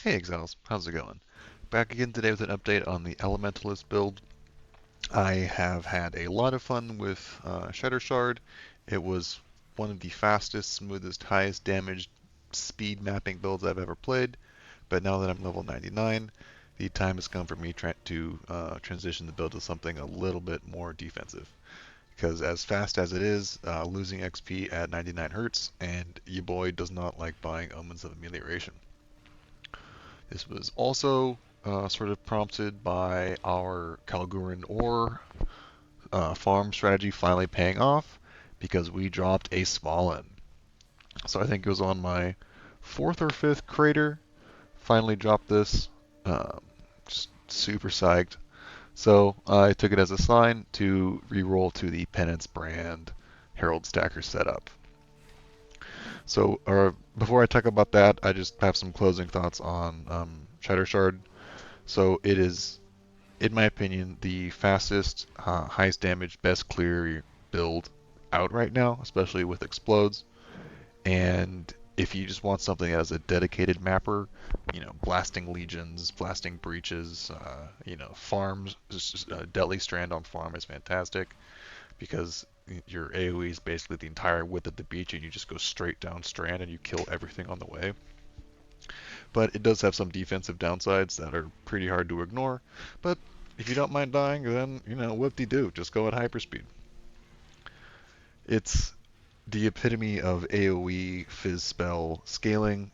Hey Exiles, how's it going? Back again today with an update on the Elementalist build. I have had a lot of fun with Shattershard. It was one of the fastest, smoothest, highest damage speed mapping builds I've ever played, but now that I'm level 99, the time has come for me to transition the build to something a little bit more defensive. Because as fast as it is, losing XP at 99 hurts, and your boy does not like buying Omens of Amelioration. This was also sort of prompted by our Kalguran ore farm strategy finally paying off because we dropped a Smolin. So I think it was on my fourth or fifth crater. Finally dropped this. Um, just super psyched. So I took it as a sign to reroll to the Penance brand Herald Stacker setup. So before I talk about that, I just have some closing thoughts on Shattershard. So it is, in my opinion, the fastest, highest damage, best clear build out right now, especially with explodes. And if you just want something as a dedicated mapper, blasting legions, blasting breaches, farms, just deadly strand on farm is fantastic because your AoE is basically the entire width of the beach, and you just go straight down strand and you kill everything on the way. But it does have some defensive downsides that are pretty hard to ignore. But if you don't mind dying, then, whoop-de-doo, just go at hyperspeed. It's the epitome of AoE fizz spell scaling.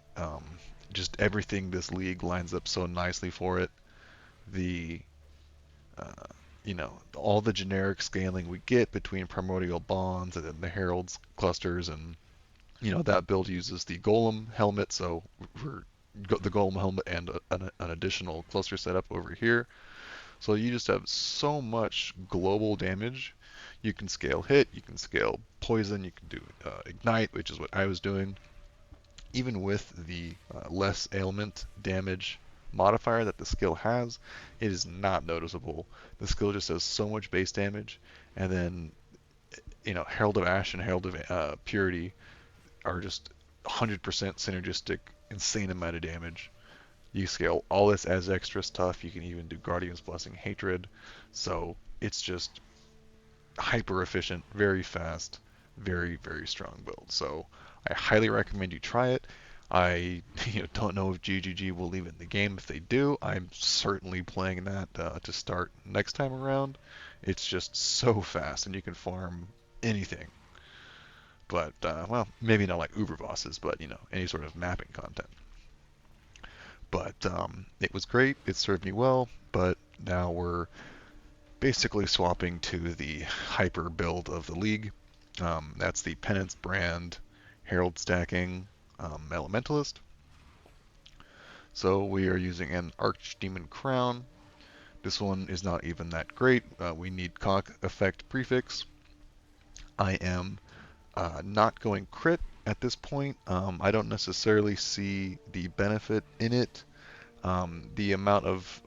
Just everything this league lines up so nicely for it. The uh, all the generic scaling we get between primordial bonds and then the heralds clusters, and that build uses the golem helmet, so we're the golem helmet and an additional cluster setup over here. So you just have so much global damage. You can scale hit, you can scale poison, you can do ignite, which is what I was doing. Even with the less ailment damage modifier that the skill has, it is not noticeable. The skill just does so much base damage, and then Herald of Ash and Herald of Purity are just 100% synergistic, insane amount of damage. You scale all this as extra stuff. You can even do Guardian's Blessing Hatred. So it's just hyper efficient, very fast, very, very strong build. So I highly recommend you try it. I don't know if GGG will leave it in the game. If they do, I'm certainly playing that to start next time around. It's just so fast, and you can farm anything. But, well, maybe not like Uber bosses, but, any sort of mapping content. But it was great. It served me well. But now we're basically swapping to the hyper build of the league. That's the Penance brand Herald stacking Elementalist. So we are using an Archdemon Crown. This one is not even that great. We need Cock Effect Prefix. I am not going crit at this point. I don't necessarily see the benefit in it. The amount of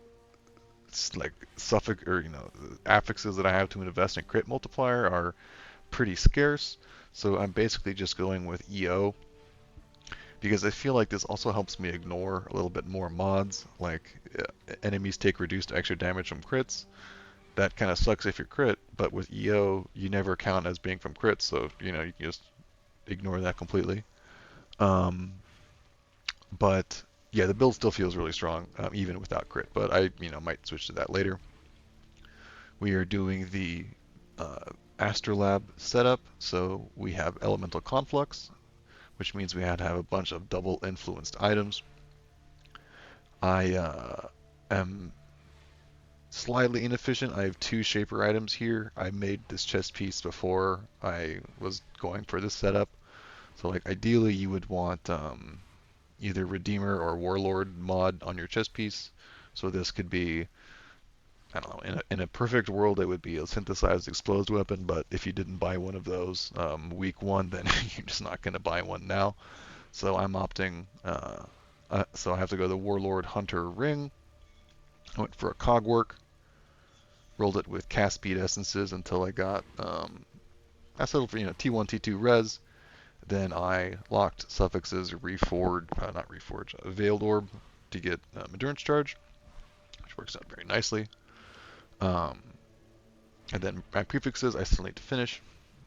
like suffix or affixes that I have to invest in crit multiplier are pretty scarce. So I'm basically just going with EO because I feel like this also helps me ignore a little bit more mods. Like enemies take reduced extra damage from crits. That kind of sucks if you're crit, but with EO you never count as being from crits, so you can just ignore that completely. Um, but yeah, the build still feels really strong even without crit. But I might switch to that later. We are doing the Astrolab setup, so we have Elemental Conflux, which means we had to have a bunch of double influenced items. I am slightly inefficient. I have two Shaper items here. I made this chest piece before I was going for this setup. So like ideally you would want either Redeemer or Warlord mod on your chest piece. So this could be, I don't know, in a perfect world it would be a synthesized explosive weapon, but if you didn't buy one of those week one, then you're just not going to buy one now. So I'm opting, so I have to go the Warlord Hunter Ring. I went for a Cogwork, rolled it with cast speed essences until I got, I settled for, T1, T2 res. Then I locked suffixes, not Reforge, Veiled Orb, to get endurance charge, which works out very nicely. And then my prefixes, I still need to finish.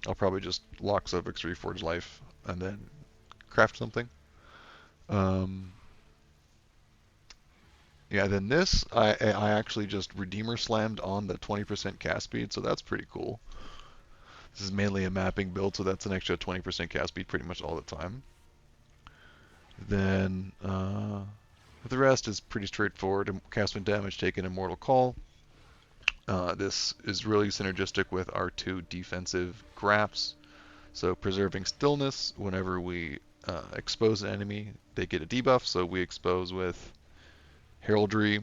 I'll probably just lock Sovix, Reforge Life, and then craft something. Yeah, then this, I actually just Redeemer slammed on the 20% cast speed, so that's pretty cool. This is mainly a mapping build, so that's an extra 20% cast speed pretty much all the time. Then the rest is pretty straightforward. Cast when damage, take an Immortal Call. This is really synergistic with our two defensive graphs. So preserving stillness, whenever we expose an enemy, they get a debuff, so we expose with Heraldry,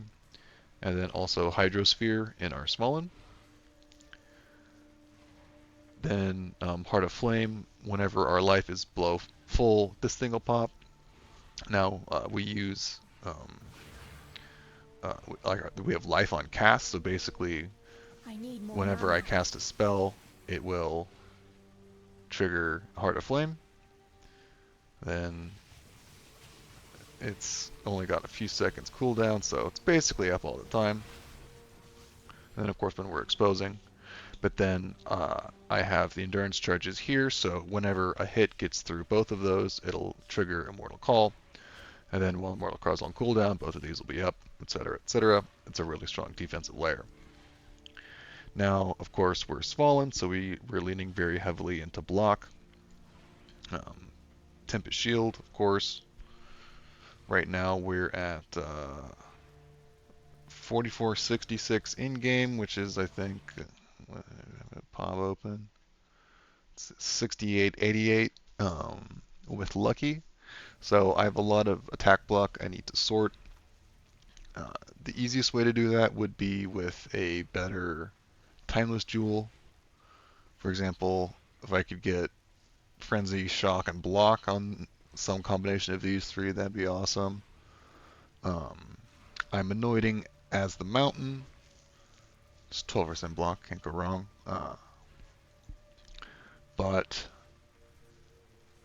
and then also Hydrosphere in our Smolin. Then Heart of Flame, whenever our life is below full, this thing will pop. Now we use, we have life on cast, so basically whenever I cast a spell, it will trigger Heart of Flame. Then it's only got a few seconds cooldown, so it's basically up all the time. And then of course when we're exposing. But then I have the endurance charges here, so whenever a hit gets through both of those, it'll trigger Immortal Call. And then while Immortal Call is on cooldown, both of these will be up, etc., etc. It's a really strong defensive layer. Now, of course, we're Svalin, so we're leaning very heavily into block. Tempest Shield, of course. Right now we're at 4466 in-game, which is, I think, pop open. It's 6888 with Lucky. So I have a lot of attack block I need to sort. The easiest way to do that would be with a better Timeless Jewel. For example, if I could get Frenzy, Shock, and Block on some combination of these three, that'd be awesome. I'm anointing as the Mountain. It's 12% block, can't go wrong. But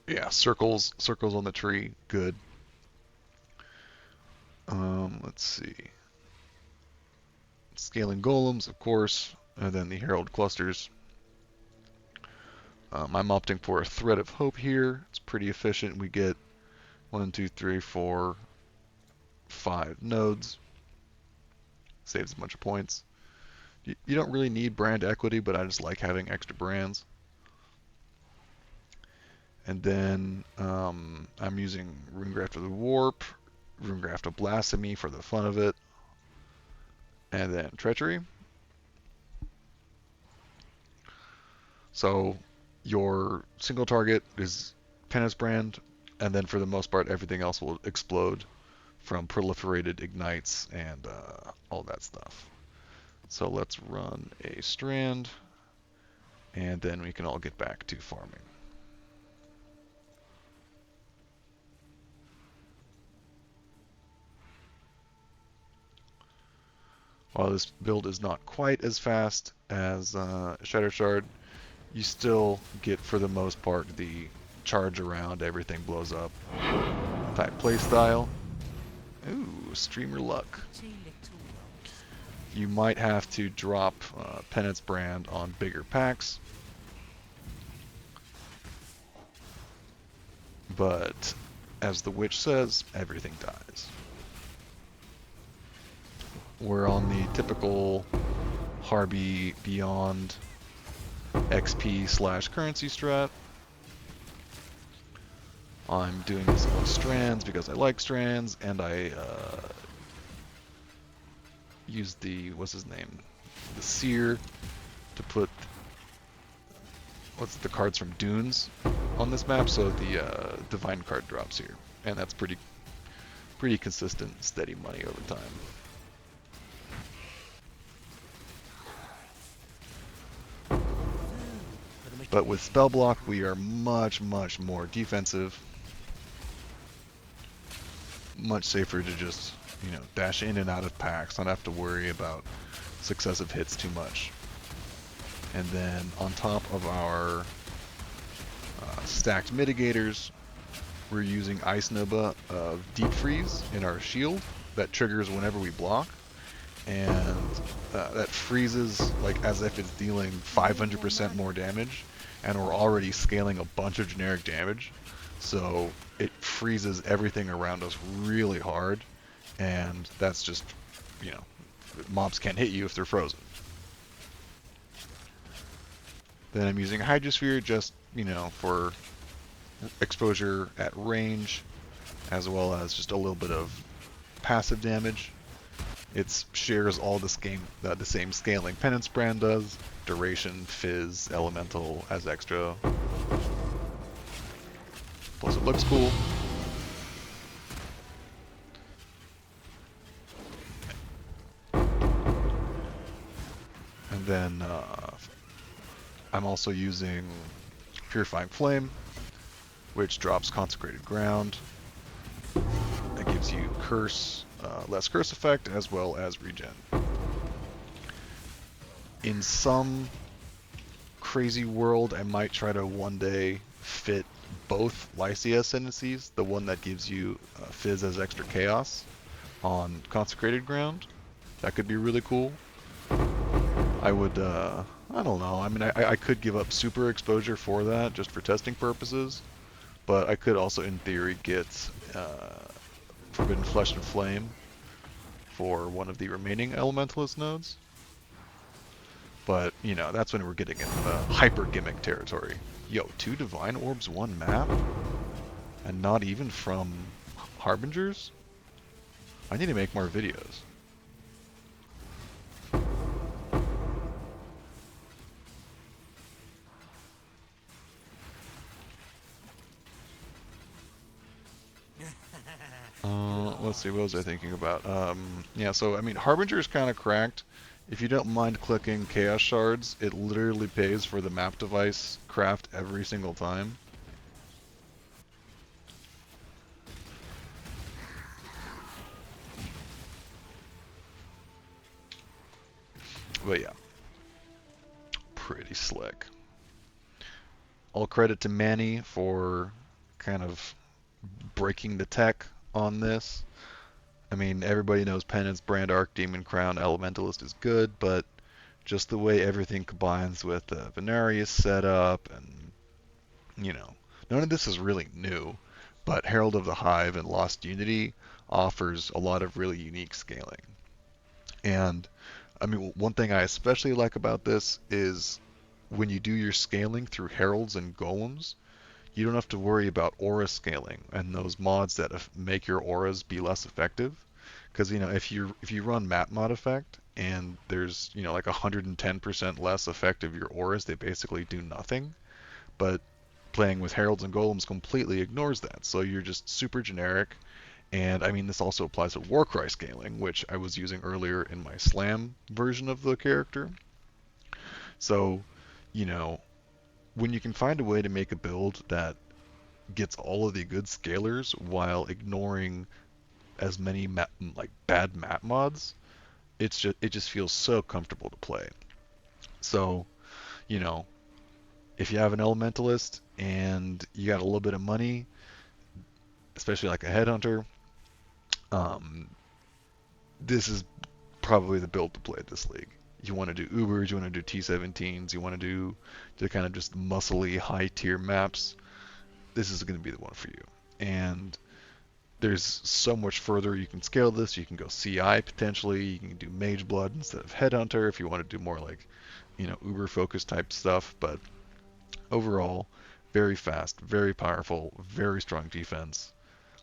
yeah, circles on the tree, good. Let's see. Scaling Golems, of course, and then the Herald Clusters. I'm opting for a Thread of Hope here. It's pretty efficient. We get 1, 2, 3, 4, 5 nodes. Saves a bunch of points. You don't really need brand equity, but I just like having extra brands. And then I'm using Runegraft of the Warp, Runegraft of Blasphemy for the fun of it, and then Treachery. So your single target is Penance Brand, and then for the most part everything else will explode from proliferated ignites and all that stuff. So let's run a strand, and then we can all get back to farming. While this build is not quite as fast as Shattershard, you still get, for the most part, the charge around, everything blows up type playstyle. Ooh, Streamer Luck. You might have to drop Penance Brand on bigger packs, but as the witch says, everything dies. We're on the typical Harby Beyond XP/currency strat. I'm doing this on strands because I like strands, and I use the, what's his name? The Seer to put the cards from Dunes on this map, so the Divine card drops here. And that's pretty consistent, steady money over time. But with spell block, we are much more defensive. Much safer to just, dash in and out of packs, not have to worry about successive hits too much. And then on top of our stacked mitigators, we're using Ice Nova of Deep Freeze in our shield. that triggers whenever we block, and that freezes like as if it's dealing 500% more damage, and we're already scaling a bunch of generic damage, so it freezes everything around us really hard, and that's just, you know, mobs can't hit you if they're frozen. Then I'm using Hydrosphere just, you know, for exposure at range, as well as just a little bit of passive damage. It shares all the same scaling Penance Brand does: duration, fizz, elemental as extra. Plus it looks cool. And then I'm also using Purifying Flame, which drops Consecrated Ground. That gives you curse, less curse effect, as well as regen. In some crazy world, I might try to one day fit both Lycia Ascendancies, the one that gives you Fizz as extra chaos, on Consecrated Ground. That could be really cool. I would, I don't know, I mean, I could give up super exposure for that, just for testing purposes, but I could also, in theory, get Forbidden Flesh and Flame for one of the remaining Elementalist nodes. But, you know, that's when we're getting into the hyper gimmick territory. Yo, 2 Divine Orbs, 1 map? And not even from Harbingers? I need to make more videos. Let's see, what was I thinking about? Yeah, so, I mean, Harbinger is kind of cracked. If you don't mind clicking Chaos Shards, it literally pays for the map device craft every single time. But yeah, pretty slick. All credit to Manny for kind of breaking the tech on this. I mean, everybody knows Penance, Brand, Arc, Demon Crown, Elementalist is good, but just the way everything combines with the Venarius setup, and, you know, none of this is really new, but Herald of the Hive and Lost Unity offers a lot of really unique scaling. And, I mean, one thing I especially like about this is when you do your scaling through Heralds and Golems, you don't have to worry about aura scaling and those mods that make your auras be less effective. Because, you know, if you run map mod effect and there's, you know, like 110% less effect of your auras, they basically do nothing. But playing with Heralds and Golems completely ignores that. So you're just super generic. And I mean, this also applies to Warcry scaling, which I was using earlier in my Slam version of the character. So, you know, when you can find a way to make a build that gets all of the good scalers while ignoring as many bad map mods, it just feels so comfortable to play. So, you know, if you have an Elementalist and you got a little bit of money, especially like a Headhunter, this is probably the build to play this league. You want to do Ubers, you want to do T17s, you want to do the kind of just muscly high tier maps. This is going to be the one for you. And there's so much further you can scale this. You can go CI potentially. You can do Mage Blood instead of Headhunter if you want to do more like, you know, Uber focused type stuff. But overall, very fast, very powerful, very strong defense.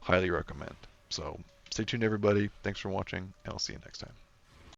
Highly recommend. So stay tuned, everybody. Thanks for watching, and I'll see you next time.